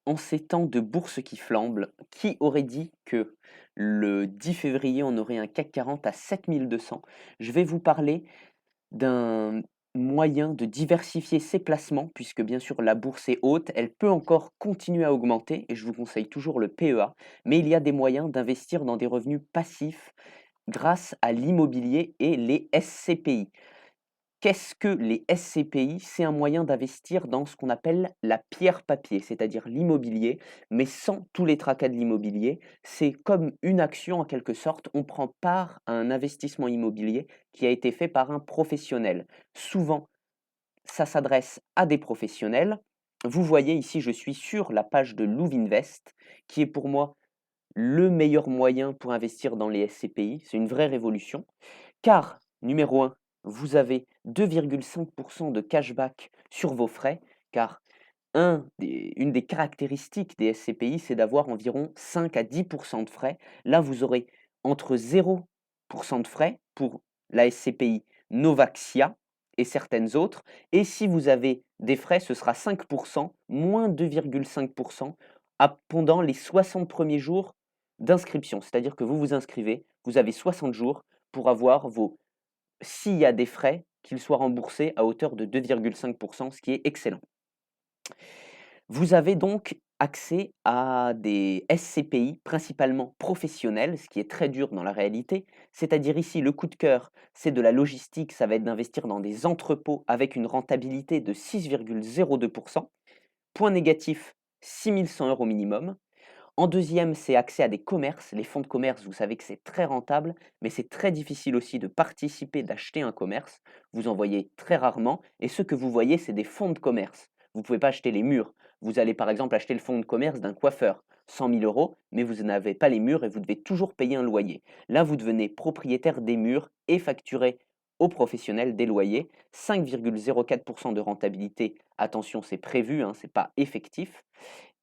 En ces temps de bourse qui flambe, qui aurait dit que le 10 février, on aurait un CAC 40 à 7 200? Je vais vous parler d'un moyen de diversifier ses placements, puisque bien sûr la bourse est haute, elle peut encore continuer à augmenter, et je vous conseille toujours le PEA, mais il y a des moyens d'investir dans des revenus passifs grâce à l'immobilier et les SCPI. Qu'est-ce que les SCPI? C'est un moyen d'investir dans ce qu'on appelle la pierre papier, c'est-à-dire l'immobilier, mais sans tous les tracas de l'immobilier. C'est comme une action en quelque sorte. On prend part à un investissement immobilier qui a été fait par un professionnel. Souvent, ça s'adresse à des professionnels. Vous voyez ici, je suis sur la page de Louvinvest, qui est pour moi le meilleur moyen pour investir dans les SCPI. C'est une vraie révolution. Car, numéro un, vous avez 2,5 de cashback sur vos frais, car une des caractéristiques des SCPI, c'est d'avoir environ 5 à 10 de frais. Là, vous aurez entre 0 de frais pour la SCPI Novaxia et certaines autres. Et si vous avez des frais, ce sera 5 moins 2,5 pendant les 60 premiers jours d'inscription. C'est-à-dire que vous vous inscrivez, vous avez 60 jours pour avoir vos s'il y a des frais, qu'ils soient remboursés à hauteur de 2,5 ce qui est excellent. Vous avez donc accès à des SCPI principalement professionnels, ce qui est très dur dans la réalité. C'est-à-dire ici, le coup de cœur, c'est de la logistique, ça va être d'investir dans des entrepôts avec une rentabilité de 6,02. Point négatif, 6 100 € minimum. En deuxième, c'est accès à des commerces. Les fonds de commerce, vous savez que c'est très rentable, mais c'est très difficile aussi de participer, d'acheter un commerce. Vous en voyez très rarement. Et ce que vous voyez, c'est des fonds de commerce. Vous ne pouvez pas acheter les murs. Vous allez par exemple acheter le fonds de commerce d'un coiffeur, 100 000 euros, mais vous n'avez pas les murs et vous devez toujours payer un loyer. Là, vous devenez propriétaire des murs et facturez aux professionnels des loyers. 5,04 de rentabilité. Attention, c'est prévu, hein, ce n'est pas effectif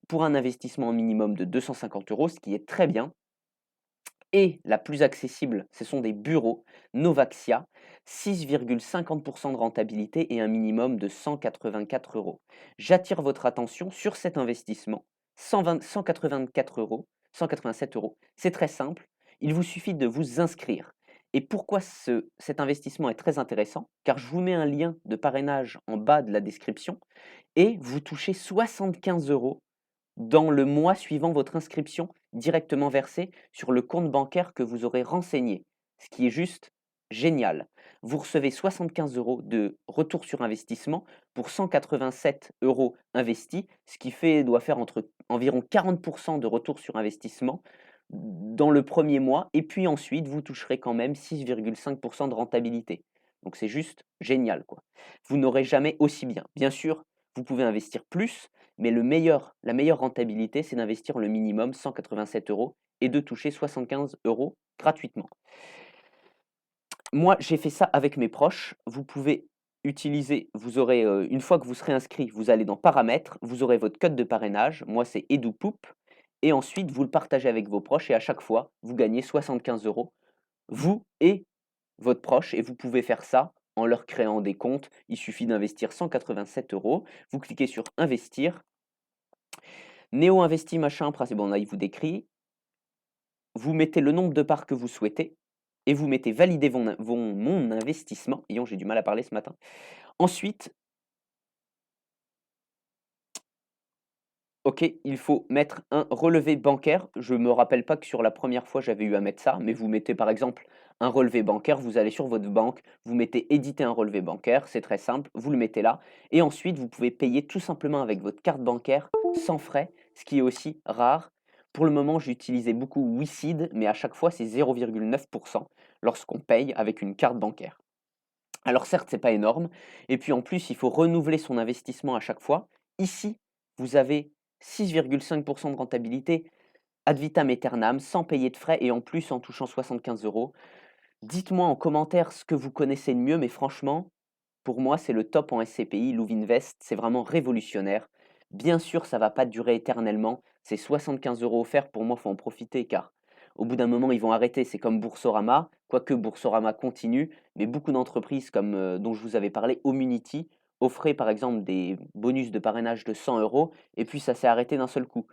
pour un investissement minimum de 250 €, ce qui est très bien. Et la plus accessible, ce sont des bureaux Novaxia, 6,50 de rentabilité et un minimum de 184 €. J'attire votre attention sur cet investissement, 184 €, 187 €. C'est très simple, il vous suffit de vous inscrire. Et pourquoi cet investissement est très intéressant? Car je vous mets un lien de parrainage en bas de la description et vous touchez 75 € dans le mois suivant votre inscription, directement versé sur le compte bancaire que vous aurez renseigné, ce qui est juste génial. Vous recevez 75 € de retour sur investissement pour 187 € investis, ce qui doit faire environ 40 de retour sur investissement dans le premier mois, et puis ensuite vous toucherez quand même 6,5 de rentabilité. Donc c'est juste génial, quoi. Vous n'aurez jamais aussi bien. Bien sûr, vous pouvez investir plus, mais la meilleure rentabilité, c'est d'investir le minimum 187 € et de toucher 75 € gratuitement. Moi, j'ai fait ça avec mes proches. Vous pouvez utiliser, vous aurez, une fois que vous serez inscrit, vous allez dans paramètres, vous aurez votre code de parrainage. Moi, c'est EduPoup et ensuite vous le partagez avec vos proches et à chaque fois, vous gagnez 75 €, vous et votre proche, et vous pouvez faire ça en leur créant des comptes. Il suffit d'investir 187 €. Vous cliquez sur investir. Néo investi machin, principe, bon là il vous décrit. Vous mettez le nombre de parts que vous souhaitez et vous mettez valider mon investissement. Ayons, j'ai du mal à parler ce matin. Ensuite, OK, il faut mettre un relevé bancaire. Je me rappelle pas que sur la première fois j'avais eu à mettre ça, mais vous mettez par exemple un relevé bancaire, vous allez sur votre banque, vous mettez éditer un relevé bancaire, c'est très simple, vous le mettez là et ensuite vous pouvez payer tout simplement avec votre carte bancaire sans frais, ce qui est aussi rare. Pour le moment, j'utilisais beaucoup WeSeed, mais à chaque fois c'est 0,9 lorsqu'on paye avec une carte bancaire. Alors certes, c'est pas énorme et puis en plus, il faut renouveler son investissement à chaque fois. Ici, vous avez 6,5 de rentabilité ad vitam aeternam, sans payer de frais et en plus en touchant 75 €. Dites-moi en commentaire ce que vous connaissez de mieux, mais franchement, pour moi, c'est le top en SCPI, Louvinvest, c'est vraiment révolutionnaire. Bien sûr, ça va pas durer éternellement, c'est 75 € offerts, pour moi, il faut en profiter car au bout d'un moment, ils vont arrêter. C'est comme Boursorama, quoique Boursorama continue, mais beaucoup d'entreprises comme, dont je vous avais parlé, Homunity, offrait par exemple des bonus de parrainage de 100 € et puis ça s'est arrêté d'un seul coup.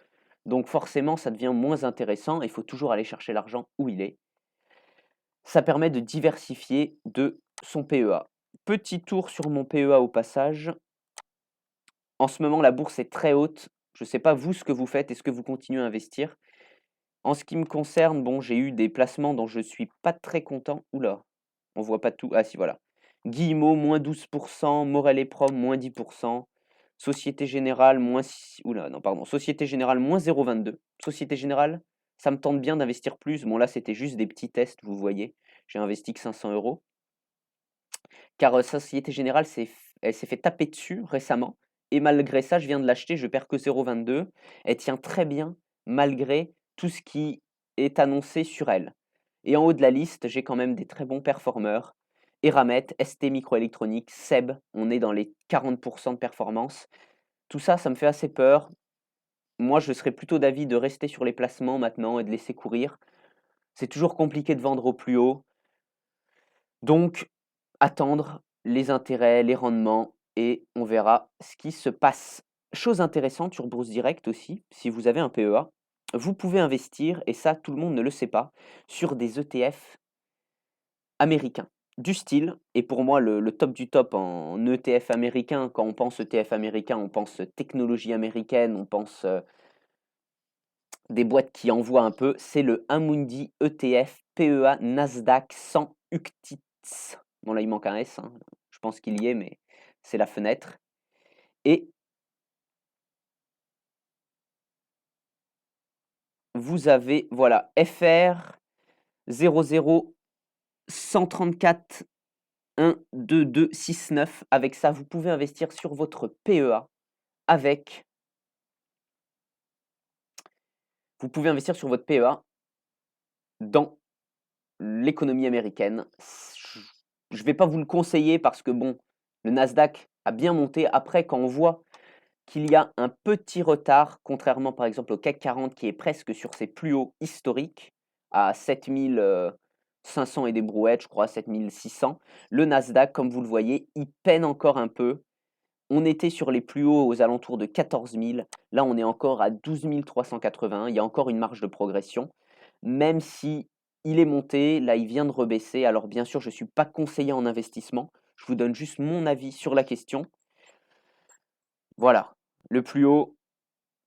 Donc forcément, ça devient moins intéressant, il faut toujours aller chercher l'argent où il est. Ça permet de diversifier de son PEA. Petit tour sur mon PEA au passage. En ce moment, la bourse est très haute. Je ne sais pas vous ce que vous faites, est-ce que vous continuez à investir? En ce qui me concerne, bon, j'ai eu des placements dont je suis pas très content. Oula, on voit pas tout. Ah si, voilà. Guillemot, moins 12%, Morel et Prom, moins 10%, Société Générale, moins 6. Oula, non, pardon. Société Générale, moins 0,22. Société Générale, ça me tente bien d'investir plus. Bon, là, c'était juste des petits tests, vous voyez. J'ai investi que 500 €. Car Société Générale, elle s'est fait taper dessus récemment. Et malgré ça, je viens de l'acheter, je perds que 0,22. Elle tient très bien malgré tout ce qui est annoncé sur elle. Et en haut de la liste, j'ai quand même des très bons performeurs. Eramet, ST Microélectronique, SEB, on est dans les 40% de performance. Tout ça, ça me fait assez peur. Moi, je serais plutôt d'avis de rester sur les placements maintenant et de laisser courir. C'est toujours compliqué de vendre au plus haut. Donc, attendre les intérêts, les rendements et on verra ce qui se passe. Chose intéressante sur Bourse Direct aussi, si vous avez un PEA, vous pouvez investir, et ça tout le monde ne le sait pas, sur des ETF américains. Du style, et pour moi le top du top en ETF américain, quand on pense ETF américain, on pense technologie américaine, on pense des boîtes qui envoient un peu, c'est le Amundi ETF PEA Nasdaq 100 UCTITS. Bon là il manque un S, hein. Je pense qu'il y est, mais c'est la fenêtre. Et vous avez, voilà, FR 00 134 12269. Avec ça, vous pouvez investir sur votre PEA avec. Vous pouvez investir sur votre PEA dans l'économie américaine. Je ne vais pas vous le conseiller parce que bon, le Nasdaq a bien monté. Après, quand on voit qu'il y a un petit retard, contrairement par exemple au CAC 40 qui est presque sur ses plus hauts historiques, à 7500 et des brouettes, je crois 7600. Le Nasdaq, comme vous le voyez, il peine encore un peu. On était sur les plus hauts aux alentours de 14 000. Là, on est encore à 12 381. Il y a encore une marge de progression. Même si il est monté, là, il vient de rebasser. Alors, bien sûr, je ne suis pas conseiller en investissement. Je vous donne juste mon avis sur la question. Voilà, le plus haut,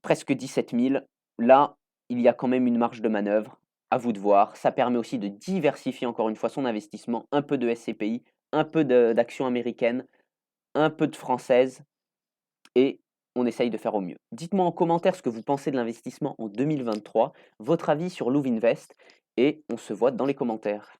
presque 17 000. Là, il y a quand même une marge de manœuvre. À vous de voir. Ça permet aussi de diversifier encore une fois son investissement. Un peu de SCPI, un peu d'actions américaines, un peu de françaises. Et on essaye de faire au mieux. Dites-moi en commentaire ce que vous pensez de l'investissement en 2023, votre avis sur Louv'Invest, et on se voit dans les commentaires.